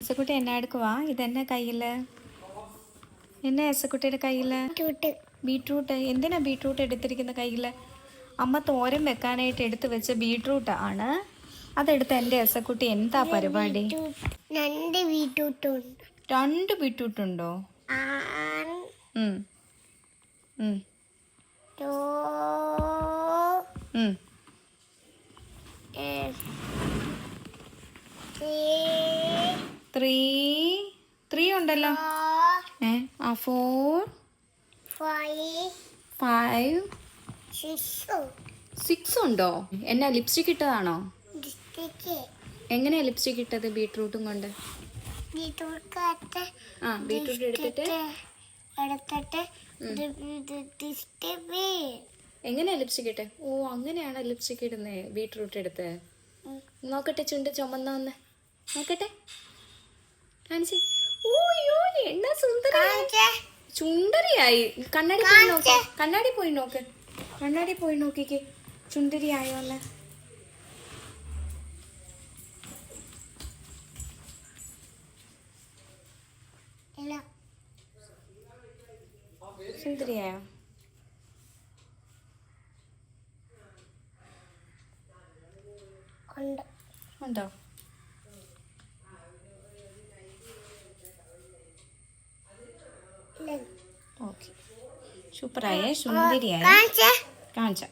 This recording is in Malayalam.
എസക്കുട്ടി എന്നാ എടുക്കുവാ? ഇതെന്നാ കയ്യില്? എന്നാ എസക്കുട്ടിയുടെ കയ്യില്? ബീട്രൂട്ട്. എന്തിനാ ബീട്രൂട്ട് എടുത്തിരിക്കുന്ന കയ്യില്? അമ്മ തോരൻ വെക്കാനായിട്ട് എടുത്ത് വെച്ച ബീട്രൂട്ട് ആണ്. അതെടുത്ത് എൻ്റെ എസക്കുട്ടി എന്താ പരിപാടി? രണ്ട് ബീട്രൂട്ട് ഉണ്ടോ? ത്രീ ഉണ്ടല്ലോ. 4 5 6 ഉണ്ടോ? എന്നാ ലിപ്സ്റ്റിക് ഇട്ടതാണോ? എങ്ങനെയാ ലിപ്സ്റ്റിക് ഇട്ടത്? ബീട്രൂട്ടും കൊണ്ട്. ബീട്രൂട്ട് എടുത്തിട്ട് എങ്ങനെയാ ലിപ്സ്റ്റിക് ഇട്ടെ? ഓ, അങ്ങനെയാണ് ലിപ്സ്റ്റിക് ഇടുന്നേ. ബീട്രൂട്ട് എടുത്ത് നോക്കട്ടെ, ചുണ്ട് ചുമന്ന നോക്കട്ടെ, കാണിച്ച്. ഓയ്യോ, എന്നാ ചുണ്ടരിയായി. കണ്ണാടി പോയി നോക്ക്, കണ്ണാടി പോയി നോക്കിക്കേ, ചുണ്ടരിയായോന്ന്. സുന്ദരിയായോ? ഉണ്ടോ? ഓക്കെ, സൂപ്പറായേ, സുന്ദരിയായ. കാണിച്ച